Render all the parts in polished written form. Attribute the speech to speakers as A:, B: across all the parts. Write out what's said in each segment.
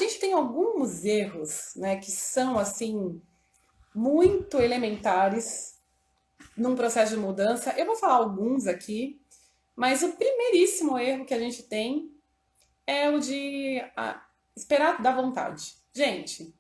A: gente tem alguns erros, né, que são, assim, muito elementares num processo de mudança. Eu vou falar alguns aqui, mas o primeiríssimo erro que a gente tem é o de esperar da vontade. Gente,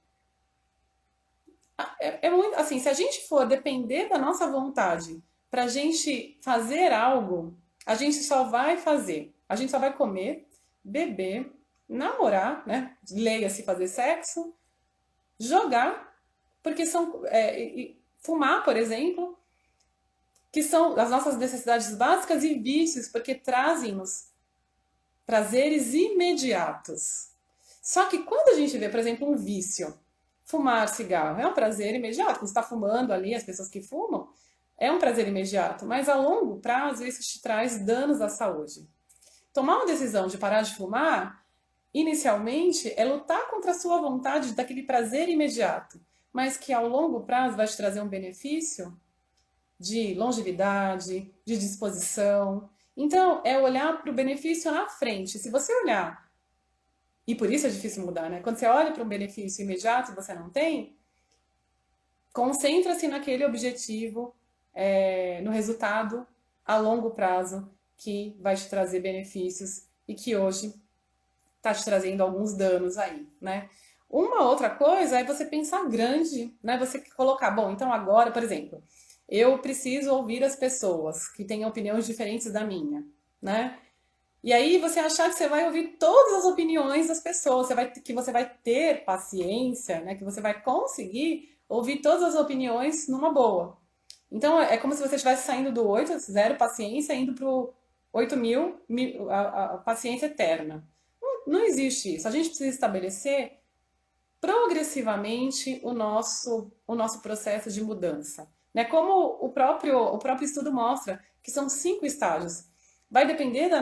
A: é muito assim, se a gente for depender da nossa vontade pra gente fazer algo, a gente só vai fazer. A gente só vai comer, beber, namorar, né? Leia-se fazer sexo, jogar, porque são fumar, por exemplo, que são as nossas necessidades básicas e vícios, porque trazem-nos prazeres imediatos. Só que quando a gente vê, por exemplo, um vício, fumar cigarro é um prazer imediato. Você está fumando ali, as pessoas que fumam, é um prazer imediato, mas a longo prazo isso te traz danos à saúde. Tomar uma decisão de parar de fumar, inicialmente, é lutar contra a sua vontade daquele prazer imediato, mas que ao longo prazo vai te trazer um benefício de longevidade, de disposição. Então, é olhar para o benefício na frente. Se você olhar, e por isso é difícil mudar, né? Quando você olha para um benefício imediato e você não tem, concentra-se naquele objetivo, no resultado a longo prazo que vai te trazer benefícios e que hoje está te trazendo alguns danos aí, né? Uma outra coisa é você pensar grande, né? Você colocar, bom, então agora, por exemplo, eu preciso ouvir as pessoas que têm opiniões diferentes da minha, né? E aí você achar que você vai ouvir todas as opiniões das pessoas, que você vai ter paciência, né? Que você vai conseguir ouvir todas as opiniões numa boa. Então é como se você estivesse saindo do 8, zero paciência, indo pro 8.000, a paciência eterna. Não existe isso. A gente precisa estabelecer progressivamente o nosso processo de mudança. Né? Como o próprio estudo mostra, que são 5 estágios. Vai depender do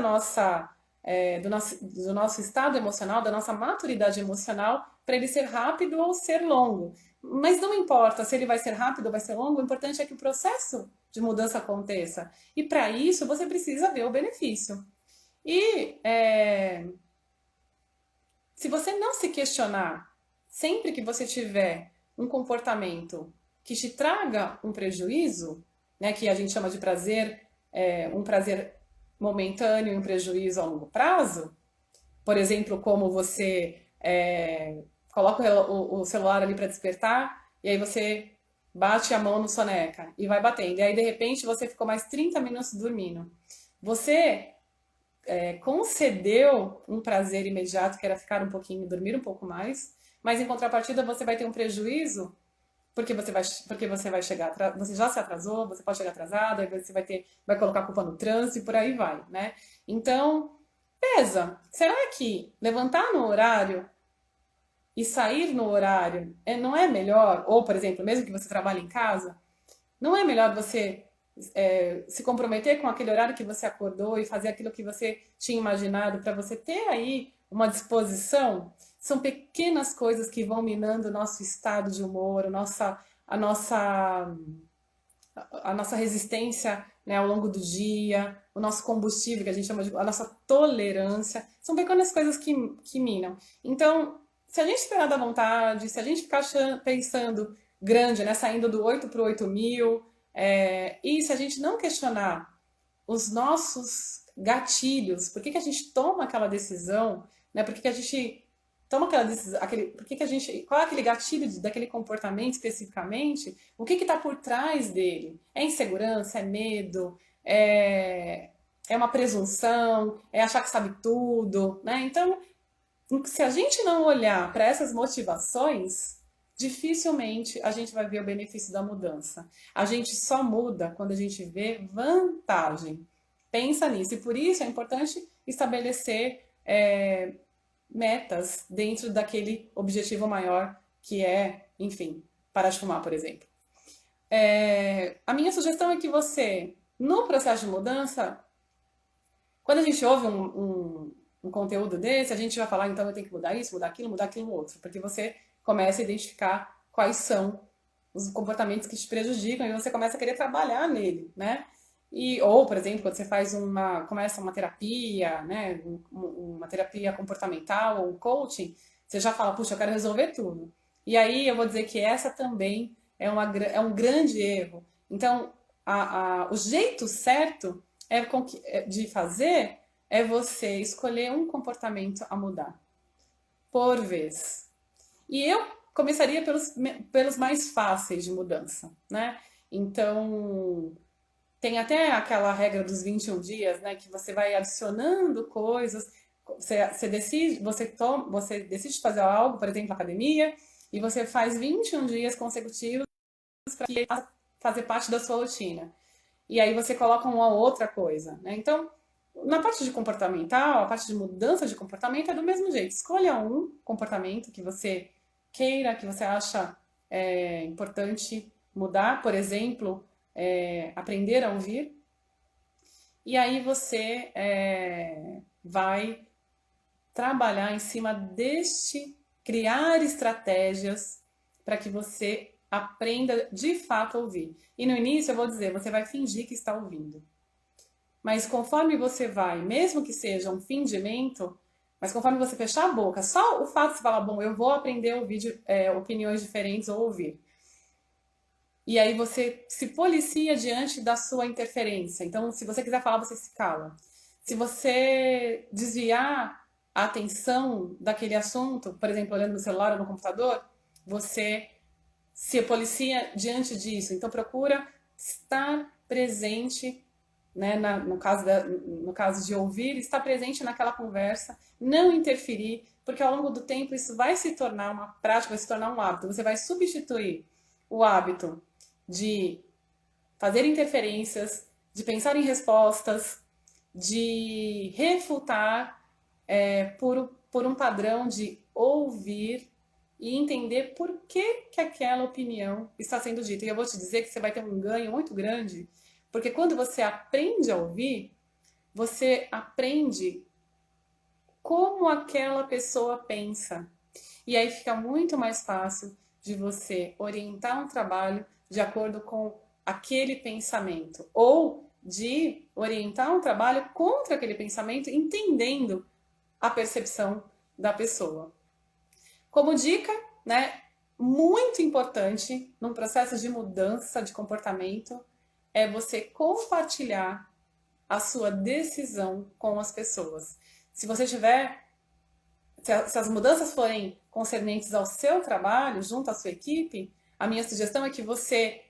A: nosso estado emocional, da nossa maturidade emocional, para ele ser rápido ou ser longo. Mas não importa se ele vai ser rápido ou vai ser longo, o importante é que o processo de mudança aconteça. E para isso você precisa ver o benefício. E se você não se questionar sempre que você tiver um comportamento que te traga um prejuízo, né, que a gente chama de prazer, um prazer momentâneo e um prejuízo a longo prazo, por exemplo, como você coloca o celular ali para despertar e aí você bate a mão no soneca e vai batendo. E aí, de repente, você ficou mais 30 minutos dormindo. Você concedeu um prazer imediato, que era ficar um pouquinho, dormir um pouco mais, mas em contrapartida você vai ter um prejuízo porque você vai chegar, você já se atrasou, você pode chegar atrasado, aí você vai colocar a culpa no trânsito e por aí vai, né? Então, pesa. Será que levantar no horário e sair no horário não é melhor? Ou, por exemplo, mesmo que você trabalhe em casa, não é melhor você se comprometer com aquele horário que você acordou e fazer aquilo que você tinha imaginado para você ter aí uma disposição? São pequenas coisas que vão minando o nosso estado de humor, a nossa resistência, né, ao longo do dia, o nosso combustível, que a gente chama de a nossa tolerância. São pequenas coisas que minam. Então, se a gente esperar da vontade, se a gente ficar pensando grande, né, saindo do 8 para o 8.000, e se a gente não questionar os nossos gatilhos, por que a gente toma aquela decisão, né, por que a gente toma aquela decisão, qual é aquele gatilho daquele comportamento especificamente, o que está por trás dele? É insegurança, é medo, é uma presunção, é achar que sabe tudo, né? Então, se a gente não olhar para essas motivações, dificilmente a gente vai ver o benefício da mudança. A gente só muda quando a gente vê vantagem. Pensa nisso. E por isso é importante estabelecer metas dentro daquele objetivo maior que é, enfim, parar de fumar, por exemplo. A minha sugestão é que você, no processo de mudança, quando a gente ouve um conteúdo desse, a gente vai falar, então eu tenho que mudar isso, mudar aquilo outro, porque você começa a identificar quais são os comportamentos que te prejudicam e você começa a querer trabalhar nele, né? Ou, por exemplo, quando você começa uma terapia, né, uma terapia comportamental ou um coaching, Você já fala, puxa, eu quero resolver tudo. E aí eu vou dizer que essa também é um grande erro. Então, o jeito certo de fazer é você escolher um comportamento a mudar por vez. E eu começaria pelos mais fáceis de mudança, né? Então, tem até aquela regra dos 21 dias, né? Que você vai adicionando coisas, você decide fazer algo, por exemplo, academia, e você faz 21 dias consecutivos para fazer parte da sua rotina. E aí você coloca uma outra coisa, né? Então, na parte de comportamental, a parte de mudança de comportamento é do mesmo jeito. Escolha um comportamento que você queira, que você acha importante mudar, por exemplo, aprender a ouvir. E aí você vai trabalhar em cima criar estratégias para que você aprenda de fato a ouvir. E no início eu vou dizer, você vai fingir que está ouvindo. Mas conforme você vai, mesmo que seja um fingimento, mas conforme você fechar a boca, só o fato de você falar, bom, eu vou aprender a ouvir opiniões diferentes ou ouvir. E aí você se policia diante da sua interferência. Então, se você quiser falar, você se cala. Se você desviar a atenção daquele assunto, por exemplo, olhando no celular ou no computador, você se policia diante disso. Então, procura estar presente, né, no caso de ouvir, estar presente naquela conversa, não interferir, porque ao longo do tempo isso vai se tornar uma prática, vai se tornar um hábito. Você vai substituir o hábito de fazer interferências, de pensar em respostas, de refutar por um padrão de ouvir e entender por que aquela opinião está sendo dita. E eu vou te dizer que você vai ter um ganho muito grande, porque quando você aprende a ouvir, você aprende como aquela pessoa pensa. E aí fica muito mais fácil de você orientar um trabalho de acordo com aquele pensamento, ou de orientar um trabalho contra aquele pensamento, entendendo a percepção da pessoa. Como dica, né, muito importante num processo de mudança de comportamento é você compartilhar a sua decisão com as pessoas. Se você tiver, se as mudanças forem concernentes ao seu trabalho, junto à sua equipe, a minha sugestão é que você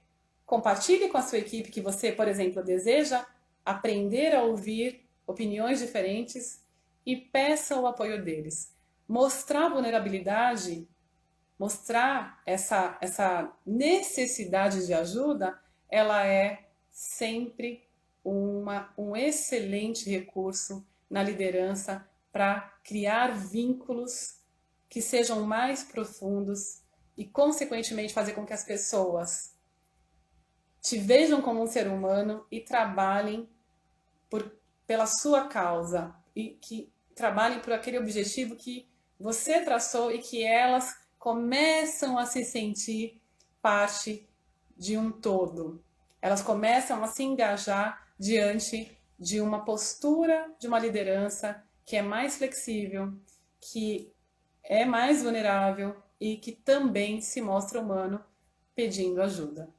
A: compartilhe com a sua equipe que você, por exemplo, deseja aprender a ouvir opiniões diferentes e peça o apoio deles. Mostrar vulnerabilidade, mostrar essa necessidade de ajuda, ela é sempre um excelente recurso na liderança para criar vínculos que sejam mais profundos e, consequentemente, fazer com que as pessoas te vejam como um ser humano e trabalhem pela sua causa e que trabalhem por aquele objetivo que você traçou e que elas começam a se sentir parte de um todo. Elas começam a se engajar diante de uma postura de uma liderança que é mais flexível, que é mais vulnerável e que também se mostra humano pedindo ajuda.